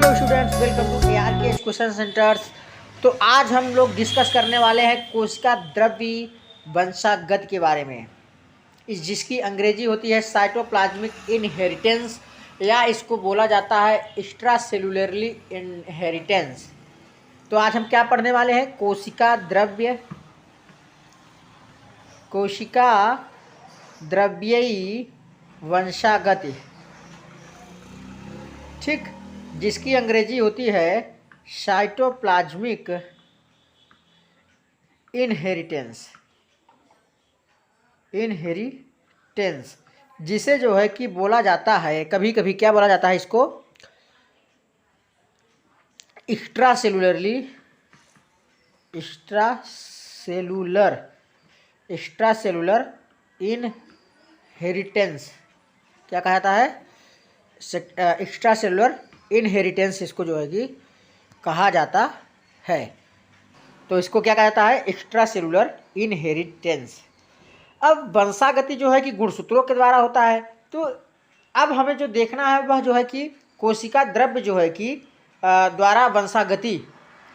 Hello students, welcome to ARK question centres. तो आज हम लोग डिस्कस करने वाले हैं कोशिका द्रव्य वंशागत के बारे में, जिसकी अंग्रेजी होती है साइटोप्लाज्मिक इनहेरिटेंस, या इसको बोला जाता है एक्स्ट्रा सेलुलरली इनहेरिटेंस। तो आज हम क्या पढ़ने वाले हैं? कोशिका द्रव्यी वंशागति, ठीक, जिसकी अंग्रेजी होती है साइटोप्लाज्मिक इनहेरिटेंस, जिसे जो है कि बोला जाता है, कभी कभी क्या बोला जाता है इसको, एक्स्ट्रा सेलुलर इनहेरिटेंस। क्या कहा जाता है? एक्स्ट्रा सेलुलर इनहेरिटेंस इसको जो है कि कहा जाता है। तो इसको क्या कहा जाता है? Extra cellular inheritance. अब वंशागति जो है कि गुणसूत्रों के द्वारा होता है। तो अब हमें जो देखना है वह जो है कि कोशिका द्रव्य जो है कि द्वारा वंशागति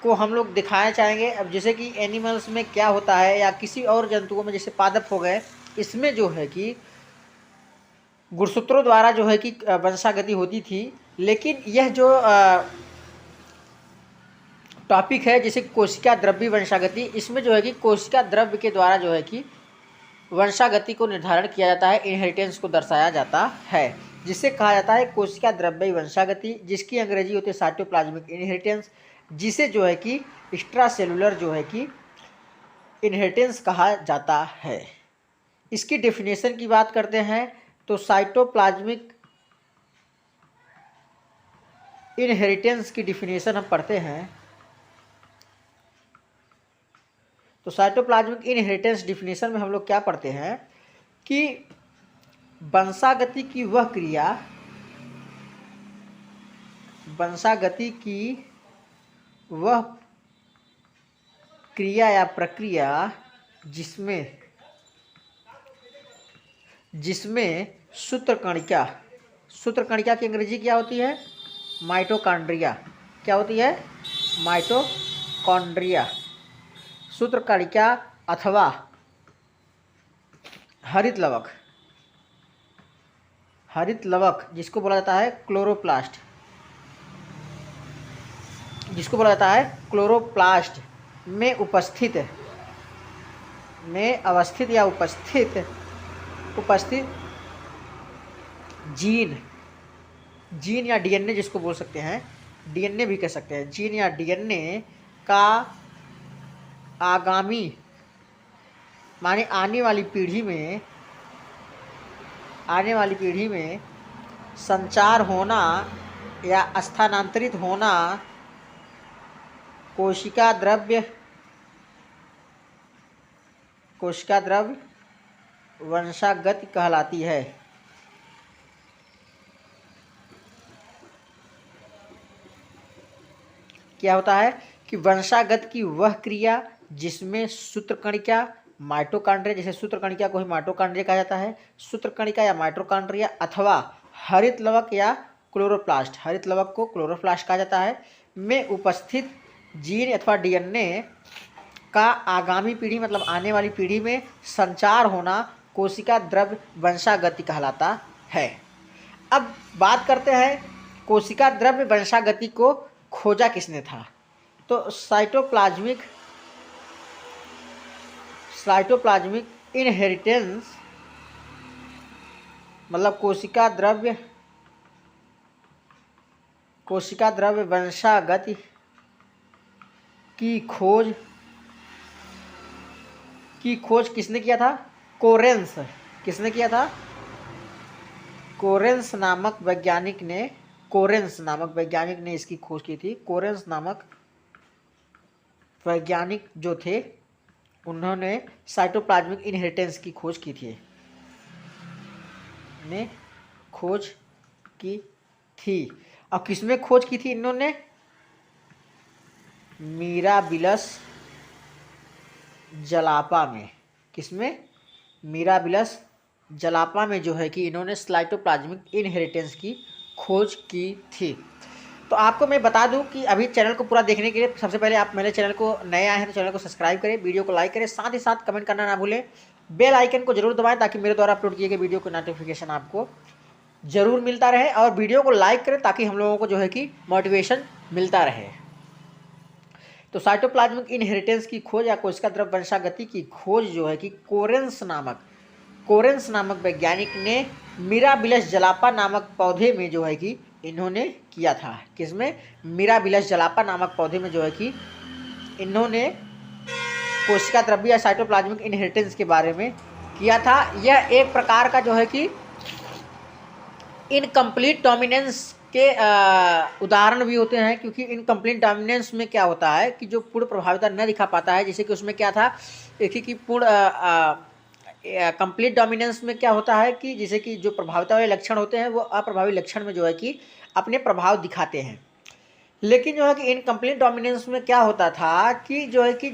को हम लोग दिखाना चाहेंगे। अब जैसे कि एनिमल्स में क्या होता है, या किसी और जंतुओं में जैसे पादप हो गए, इसमें जो है कि गुणसूत्रों द्वारा जो है कि वंशागति होती थी। लेकिन यह जो टॉपिक है जैसे कोशिका द्रव्य वंशागति, इसमें जो है कि कोशिका द्रव्य के द्वारा जो है कि वंशागति को निर्धारण किया जाता है, इनहेरिटेंस को दर्शाया जाता है, जिसे कहा जाता है कोशिका द्रव्य वंशागति, जिसकी अंग्रेजी होती है साइटोप्लाज्मिक इनहेरिटेंस, जिसे जो है कि एक्स्ट्रा सेलुलर जो है कि इनहेरिटेंस कहा जाता है। इसकी डेफिनेशन की बात करते हैं तो साइटोप्लाज्मिक इनहेरिटेंस की डेफिनेशन हम पढ़ते हैं। तो साइटोप्लाज्मिक इनहेरिटेंस डेफिनेशन में हम लोग क्या पढ़ते हैं कि वंशागति की वह क्रिया या प्रक्रिया जिसमें सूत्रकणिका की अंग्रेजी क्या होती है? माइटोकॉन्ड्रिया। क्या होती है? माइटोकॉन्ड्रिया। सूत्रकणिका अथवा हरित लवक जिसको बोला जाता है क्लोरोप्लास्ट में उपस्थित जीन या डीएनए जिसको बोल सकते हैं, डीएनए भी कह सकते हैं, जीन या डीएनए का आगामी माने आने वाली पीढ़ी में संचार होना या स्थानांतरित होना कोशिका द्रव्य वंशागति कहलाती है। क्या होता है कि वंशागत की वह क्रिया जिसमें सूत्रकणिका माइटोकॉन्ड्रिया, जैसे सूत्रकणिका को ही माइटोकॉन्ड्रिया कहा जाता है, सूत्रकणिका या माइटोकॉन्ड्रिया अथवा हरित लवक या क्लोरोप्लास्ट, हरित लवक को क्लोरोप्लास्ट कहा जाता है, में उपस्थित जीन अथवा डीएनए का आगामी पीढ़ी मतलब आने वाली पीढ़ी में संचार होना कोशिका द्रव्य वंशागति कहलाता है। अब बात करते हैं कोशिका द्रव्य वंशागति को खोजा किसने था? तो साइटोप्लाज्मिक इनहेरिटेंस मतलब कोशिका द्रव्य वंशागति की खोज किसने किया था? कोरेंस। किसने किया था? कोरेंस नामक वैज्ञानिक ने इसकी खोज की थी। कोरेंस नामक वैज्ञानिक जो थे, उन्होंने साइटोप्लाज्मिक इनहेरिटेंस की खोज की थी। और किसमें खोज की थी इन्होंने? मिराबिलस जलापा में। किसमें? मिराबिलस जलापा में जो है कि इन्होंने साइटोप्लाज्मिक इनहेरिटेंस की खोज की थी। तो आपको मैं बता दूं कि अभी चैनल को पूरा देखने के लिए सबसे पहले आप मेरे चैनल को नए आए हैं तो चैनल को सब्सक्राइब करें, वीडियो को लाइक करें, साथ ही साथ कमेंट करना ना भूलें, बेल आइकन को जरूर दबाएं ताकि मेरे द्वारा अपलोड किए गए वीडियो को नोटिफिकेशन आपको जरूर मिलता रहे। और वीडियो को लाइक करें ताकि हम लोगों को जो है कि मोटिवेशन मिलता रहे। तो साइटोप्लाज्मिक इनहेरिटेंस की खोज या कोशिका द्रव्य वंशागति की खोज जो है कि कोरेंस नामक वैज्ञानिक ने मिराबिलस जलापा नामक पौधे में जो है कि इन्होंने किया था। किसमें? मिराबिलस जलापा नामक पौधे में जो है कि इन्होंने कोशिका द्रव्य या साइटोप्लाज्मिक इनहेरिटेंस के बारे में किया था। यह एक प्रकार का जो है कि इनकम्प्लीट डोमिनेंस के उदाहरण भी होते हैं, क्योंकि इनकम्प्लीट डोमिनेंस में क्या होता है कि जो पूर्ण प्रभाविता न दिखा पाता है, जैसे कि उसमें क्या था कि पूर्ण कंप्लीट डोमिनेंस में क्या होता है कि जैसे कि जो प्रभाविता वाले लक्षण होते हैं वो अप्रभावी लक्षण में जो है कि अपने प्रभाव दिखाते हैं। लेकिन जो है कि इनकम्प्लीट डोमिनेंस में क्या होता था कि जो है कि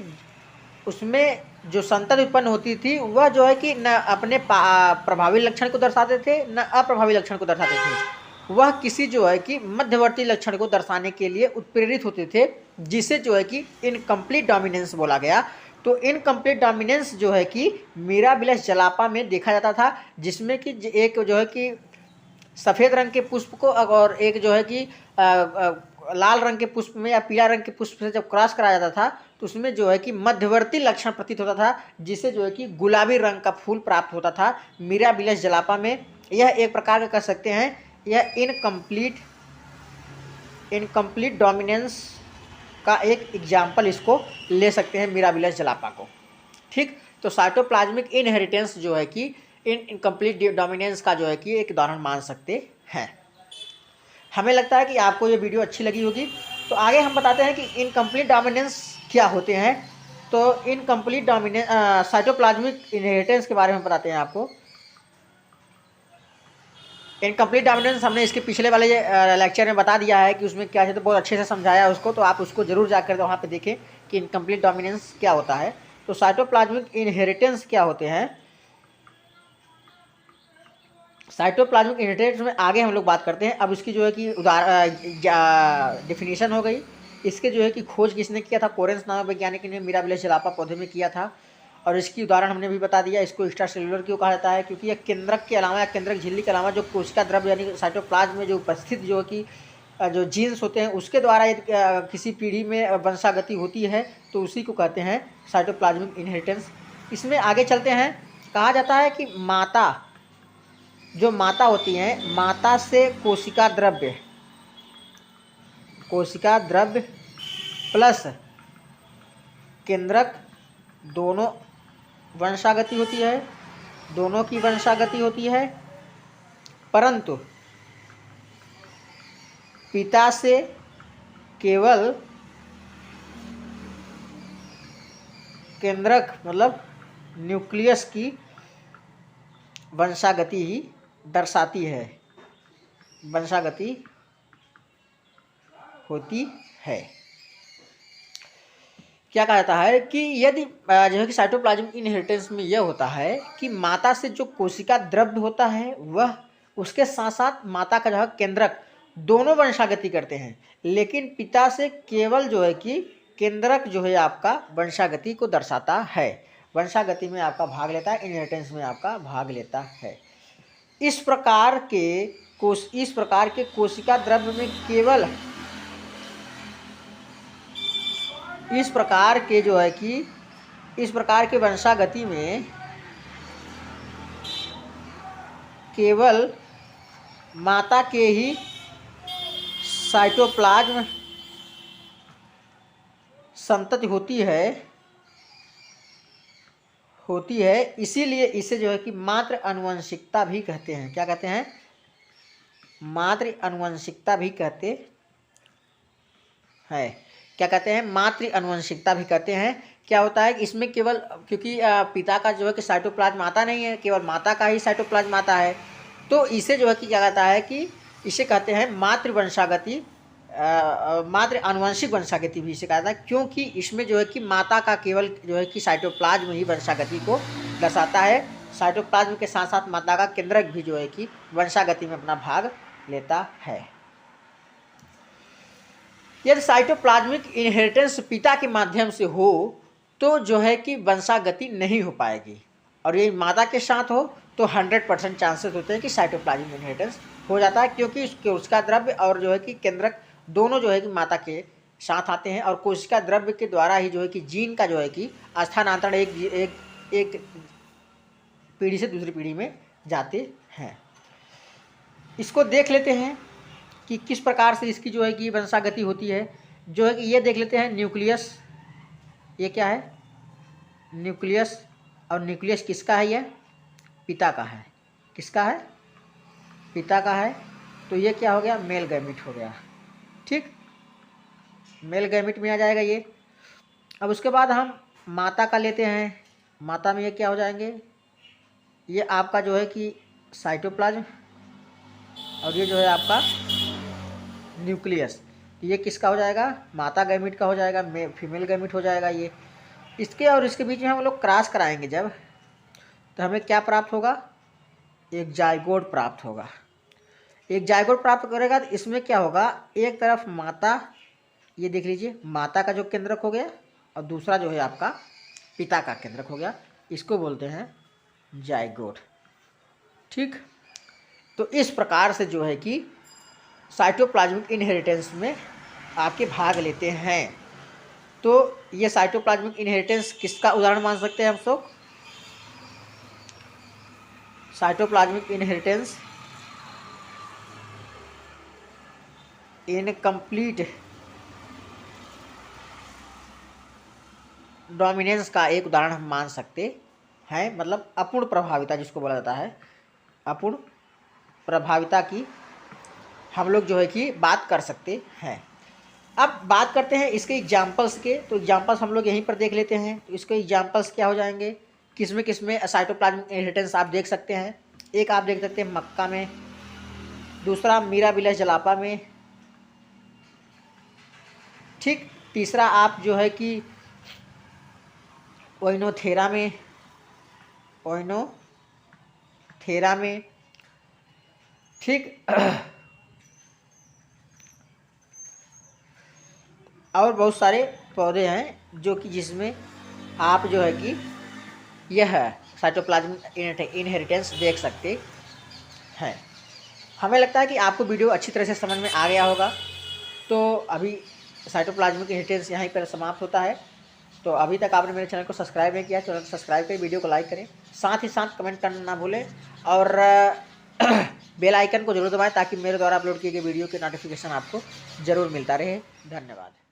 उसमें जो संतति उत्पन्न होती थी वह जो है कि न अपने प्रभावी लक्षण को दर्शाते थे न अप्रभावी लक्षण को दर्शाते थे। वह किसी जो है कि मध्यवर्ती लक्षण को दर्शाने के लिए उत्प्रेरित होते थे, जिसे जो है कि इनकम्प्लीट डोमिनेंस बोला गया। तो इनकम्प्लीट डोमिनेंस जो है कि मिराबिलस जलापा में देखा जाता था, जिसमें कि एक जो है कि सफ़ेद रंग के पुष्प को और एक जो है कि लाल रंग के पुष्प में या पीला रंग के पुष्प से जब क्रॉस कराया जाता था तो उसमें जो है कि मध्यवर्ती लक्षण प्रतीत होता था, जिसे जो है कि गुलाबी रंग का फूल प्राप्त होता था मिराबिलस जलापा में। यह एक प्रकार का कह सकते हैं, यह इनकम्प्लीट डोमिनेंस का एक एग्जाम्पल इसको ले सकते हैं, मिराबिलस जलापा को। ठीक, तो साइटोप्लाज्मिक इनहेरिटेंस जो है कि इनकम्प्लीट डोमिनेंस का जो है कि एक उदाहरण मान सकते हैं। हमें लगता है कि आपको ये वीडियो अच्छी लगी होगी। तो आगे हम बताते हैं कि इनकम्प्लीट डोमिनेंस क्या होते हैं। तो इनकम्प्लीट डोमिनेंस साइटोप्लाज्मिक इनहेरिटेंस के बारे में बताते हैं आपको। इनकम्प्लीट डोमिनेंस हमने इसके पिछले वाले लेक्चर में बता दिया है कि उसमें क्या है, तो बहुत अच्छे से समझाया उसको, तो आप उसको जरूर जाकर वहाँ पे देखें कि इनकम्प्लीट डोमिनेंस क्या होता है। तो साइटोप्लाज्मिक इनहेरिटेंस क्या होते हैं। साइटोप्लाज्मिक इनहेरिटेंस में आगे हम लोग बात करते हैं। अब इसकी जो है कि डेफिनेशन हो गई। इसके जो है कि खोज किसने किया था? कोरेंस नामक वैज्ञानिक ने मिराबिलस जलापा पौधे में किया था। और इसकी उदाहरण हमने भी बता दिया। इसको एक्स्ट्रा सेलुलर क्यों कहा जाता है? क्योंकि यह केंद्रक के अलावा या केंद्रक झिल्ली के अलावा जो कोशिका द्रव्य यानी साइटोप्लाज्म में जो उपस्थित जो कि जो जीन्स होते हैं उसके द्वारा यदि किसी पीढ़ी में वंशागति होती है तो उसी को कहते हैं साइटोप्लाज्मिक इनहेरिटेंस। इसमें आगे चलते हैं। कहा जाता है कि जो माता होती हैं, माता से कोशिका द्रव्य प्लस केंद्रक दोनों वंशागति होती है, दोनों की वंशागति होती है, परंतु पिता से केवल केंद्रक मतलब न्यूक्लियस की वंशागति ही दर्शाती है, वंशागति होती है। क्या कहा जाता है कि यदि जो है कि साइटोप्लाज्मिक इनहेरिटेंस में यह होता है कि माता से जो कोशिका द्रव्य होता है वह उसके साथ साथ माता का जो है केंद्रक दोनों वंशागति करते हैं, लेकिन पिता से केवल जो है कि केंद्रक जो है आपका वंशागति को दर्शाता है, वंशागति में आपका भाग लेता है, इनहेरिटेंस में आपका भाग लेता है। इस प्रकार के कोशिका द्रव्य में केवल इस प्रकार के वंशागति में केवल माता के ही साइटोप्लाज्म संतति होती है, इसीलिए इसे जो है कि मातृ आनुवंशिकता भी कहते हैं। क्या कहते हैं? मातृ आनुवंशिकता भी कहते हैं। क्या कहते हैं? मातृ आनुवंशिकता भी कहते हैं। क्या होता है? इसमें केवल क्योंकि पिता का जो है कि साइटोप्लाज्म आता नहीं है, केवल माता का ही साइटोप्लाज्म आता है, तो इसे जो है कि क्या कहता है कि इसे कहते हैं मातृ वंशागति, मातृ आनुवंशिक वंशागति भी इसे कहा जाता है, क्योंकि इसमें जो है कि माता का केवल जो है कि साइटोप्लाज्म ही वंशागति को दर्शाता है। साइटोप्लाज्म के साथ साथ माता का केंद्रक भी जो है कि वंशागति में अपना भाग लेता है। यदि साइटोप्लाज्मिक इनहेरिटेंस पिता के माध्यम से हो तो जो है कि वंशागति नहीं हो पाएगी, और ये माता के साथ हो तो 100% चांसेस होते हैं कि साइटोप्लाज्मिक इनहेरिटेंस हो जाता है, क्योंकि उसका द्रव्य और जो है कि केंद्रक दोनों जो है कि माता के साथ आते हैं, और कोशिका द्रव्य के द्वारा ही जो है कि जीन का जो है कि स्थानांतरण एक पीढ़ी से दूसरी पीढ़ी में जाते हैं। इसको देख लेते हैं कि किस प्रकार से इसकी जो है कि वंशागति होती है। जो है कि ये देख लेते हैं न्यूक्लियस, ये क्या है न्यूक्लियस, और न्यूक्लियस किसका है, ये पिता का है। किसका है, पिता का है। तो ये क्या हो गया, मेल गैमिट हो गया, ठीक, मेल गैमिट में आ जाएगा ये। अब उसके बाद हम माता का लेते हैं, माता में ये क्या हो जाएंगे, ये आपका जो है कि साइटोप्लाज्म, और ये जो है आपका न्यूक्लियस। ये किसका हो जाएगा, माता गैमिट का हो जाएगा, फीमेल गैमिट हो जाएगा ये। इसके और इसके बीच में हम लोग क्रॉस कराएंगे जब, तो हमें क्या प्राप्त होगा, एक जाइगोट प्राप्त होगा। एक जाइगोट प्राप्त करेगा तो इसमें क्या होगा, एक तरफ माता, ये देख लीजिए माता का जो केंद्रक हो गया, और दूसरा जो है आपका पिता का केंद्रक हो गया। इसको बोलते हैं जाइगोट, ठीक। तो इस प्रकार से जो है कि साइटोप्लाज्मिक इनहेरिटेंस में आपके भाग लेते हैं। तो ये साइटोप्लाज्मिक इनहेरिटेंस किसका उदाहरण मान सकते हैं हम लोग, साइटोप्लाज्मिक इनहेरिटेंस इनकम्प्लीट डोमिनेंस का एक उदाहरण हम मान सकते हैं, मतलब अपूर्ण प्रभाविता जिसको बोला जाता है, अपूर्ण प्रभाविता की हम लोग जो है कि बात कर सकते हैं। अब बात करते हैं इसके एग्जाम्पल्स के। तो एग्जाम्पल्स हम लोग यहीं पर देख लेते हैं। तो इसके एग्जाम्पल्स क्या हो जाएंगे, किसमें किसमें साइटोप्लाज्मिक इनहेरिटेंस आप देख सकते हैं। एक आप देख सकते हैं मक्का में, दूसरा मिराबिलस जलापा में, ठीक। तीसरा आप जो है कि ओइनोथेरा में, ठीक। और बहुत सारे पौधे हैं जो कि जिसमें आप जो है कि यह साइटोप्लाज्मिक इनहेरिटेंस देख सकते हैं। हमें लगता है कि आपको वीडियो अच्छी तरह से समझ में आ गया होगा। तो अभी साइटोप्लाज्मिक इनहेरिटेंस यहीं पर समाप्त होता है। तो अभी तक आपने मेरे चैनल को सब्सक्राइब नहीं किया, चैनल को सब्सक्राइब करें, वीडियो को लाइक करें, साथ ही साथ कमेंट करना ना भूलें, और बेल आइकन को जरूर दबाएं ताकि मेरे द्वारा अपलोड किए गए वीडियो के नोटिफिकेशन आपको ज़रूर मिलता रहे। धन्यवाद।